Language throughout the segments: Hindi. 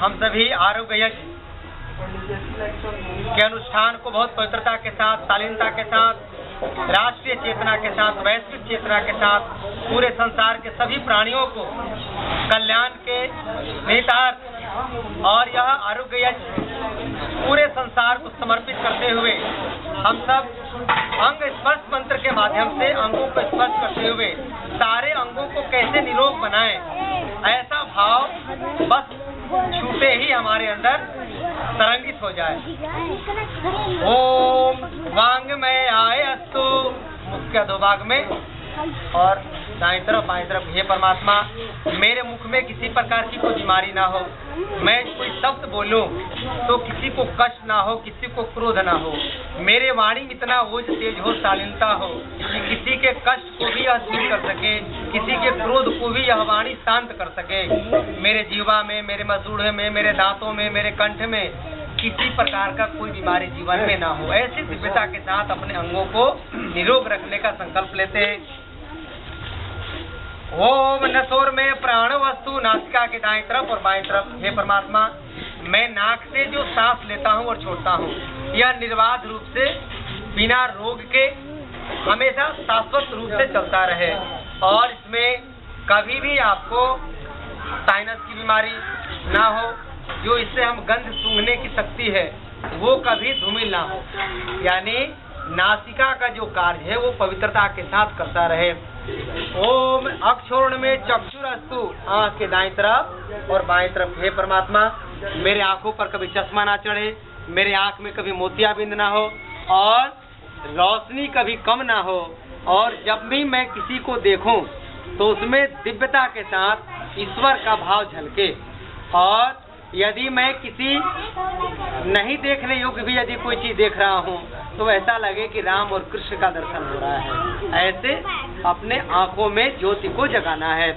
हम सभी आरोग्य यज्ञ के अनुष्ठान को बहुत पवित्रता के साथ, शालीनता के साथ, राष्ट्रीय चेतना के साथ, वैश्विक चेतना के साथ पूरे संसार के सभी प्राणियों को कल्याण के निहितार्थ और यह आरोग्य यज्ञ पूरे संसार को समर्पित करते हुए हम सब अंग स्पर्श मंत्र के माध्यम से अंगों को स्पर्श करते हुए सारे अंगों को कैसे निरोग बनाएं, ऐसा भाव बस छूते ही हमारे अंदर तरंगित हो जाए। ओम वांगमय आय अस्तु, मुख के अधोभाग में और दाएं तरफ बाएं तरफ। हे परमात्मा, मेरे मुख में किसी प्रकार की कोई बीमारी ना हो, मैं कोई शब्द बोलूं तो किसी को कष्ट ना हो, किसी को क्रोध ना हो, मेरे वाणी में इतना ओज तेज हो, शालीनता हो कि किसी के कष्ट को भी यह दूर कर सके, किसी के क्रोध को भी यह वाणी शांत कर सके। मेरे जीवा में, मेरे मसूड़े में, मेरे दांतों में, मेरे कंठ में किसी प्रकार का कोई बीमारी जीवन में ना हो, ऐसी दिव्यता के साथ अपने अंगों को निरोग रखने का संकल्प लेते हैं। ओम नसोर में प्राण वस्तु, नासिका के दाएं तरफ और बाएं तरफ। हे परमात्मा, मैं नाक से जो सांस लेता हूँ और छोड़ता हूँ यह निर्बाध रूप से बिना रोग के हमेशा शाश्वत रूप से चलता रहे और इसमें कभी भी आपको साइनस की बीमारी ना हो, जो इससे हम गंध सूंघने की शक्ति है वो कभी धूमिल ना हो, यानी नासिका का जो कार्य है वो पवित्रता के साथ करता रहे। ओम अक्षोर्ण में चक्षुरस्तु, आँख के दाएं तरफ और बाएं तरफ। हे परमात्मा, मेरे आंखों पर कभी चश्मा ना चढ़े, मेरे आंख में कभी मोतियाबिंद ना हो और रोशनी कभी कम ना हो, और जब भी मैं किसी को देखूं तो उसमें दिव्यता के साथ ईश्वर का भाव झलके, और यदि मैं किसी नहीं देखने योग्य भी यदि कोई चीज देख रहा हूँ तो ऐसा लगे कि राम और कृष्ण का दर्शन हो रहा है। ऐसे अपने आंखों में ज्योति को जगाना है।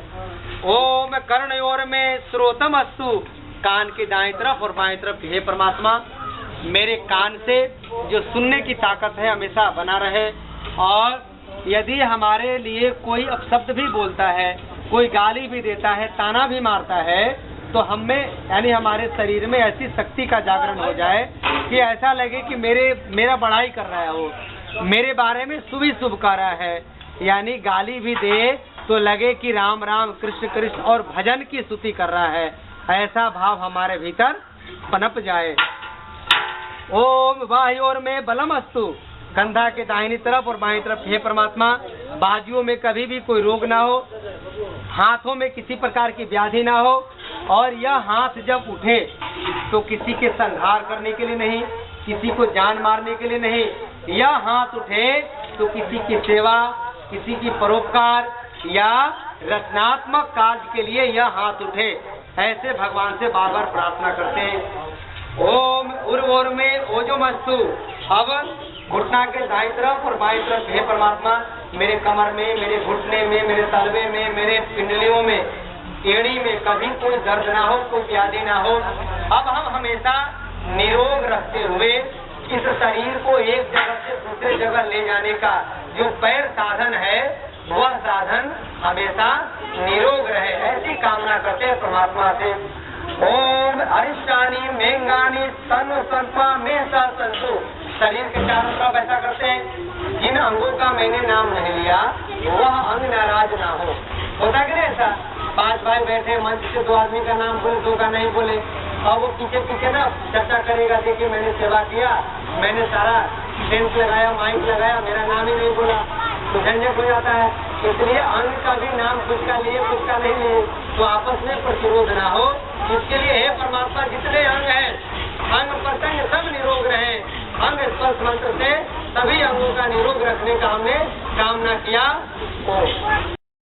ओम कर्णयोर में श्रोतम अस्तु, कान के दाएं तरफ और बाएं तरफ। हे परमात्मा, मेरे कान से जो सुनने की ताकत है हमेशा बना रहे, और यदि हमारे लिए कोई अपशब्द भी बोलता है, कोई गाली भी देता है, ताना भी मारता है, तो हमें यानी हमारे शरीर में ऐसी शक्ति का जागरण हो जाए कि ऐसा लगे कि मेरा बड़ाई कर रहा है, वो मेरे बारे में शुभ ही शुभ कर रहा है। यानी गाली भी दे तो लगे कि राम राम कृष्ण कृष्ण और भजन की स्तुति कर रहा है, ऐसा भाव हमारे भीतर पनप जाए। ओम बाह्योर में बलम अस्तु, कंधा के दाहिनी तरफ और बाएं तरफ। हे परमात्मा, बाजुओं में कभी भी कोई रोग ना हो, हाथों में किसी प्रकार की व्याधि ना हो, और यह हाथ जब उठे तो किसी के संहार करने के लिए नहीं, किसी को जान मारने के लिए नहीं, यह हाथ उठे तो किसी की सेवा, किसी की परोपकार या रचनात्मक कार्य के लिए यह हाथ उठे, ऐसे भगवान से बार बार प्रार्थना करते हैं। ओम उर्वोर में ओजोमस्तु, अब घुटना के दाईं तरफ और बाईं तरफ। हे परमात्मा, मेरे कमर में, मेरे घुटने में, मेरे तलवे में, मेरे पिंडलियों में, एड़ी में कभी कोई दर्द ना हो, कोई व्याधि ना हो। अब हम हमेशा निरोग रखते हुए इस शरीर को एक जगह से दूसरे जगह ले जाने का जो पैर साधन है वह साधन हमेशा निरोग रहे, ऐसी कामना करते हैं परमात्मा से। ओम अरिष्टानी मेंगानी तनु संपा में संतु, शरीर के चारों तरफ ऐसा करते हैं, जिन अंगों का मैंने नाम नहीं लिया वह अंग नाराज ना हो। होता कि नहीं ऐसा? 5 भाई बैठे, मंच से 2 आदमी का नाम बोले, 2 का नहीं बोले, और वो पीछे पीछे ना चर्चा करेगा, देखिए मैंने सेवा किया, मैंने सारा टेंट लगाया, माइक लगाया, मेरा नाम ही नहीं बोला, तो झंझट हो जाता है। इसलिए अंग का भी नाम कुछ का लिए कुछ का नहीं लिए, तो आपस में प्रतिरोध ना हो, इसके लिए हे परमात्मा जितने अंग हैं, अंग प्रत्यंग सब निरोग रहे। अंग स्पर्श मंत्र से सभी अंगों का निरोग रखने का हमने कामना किया।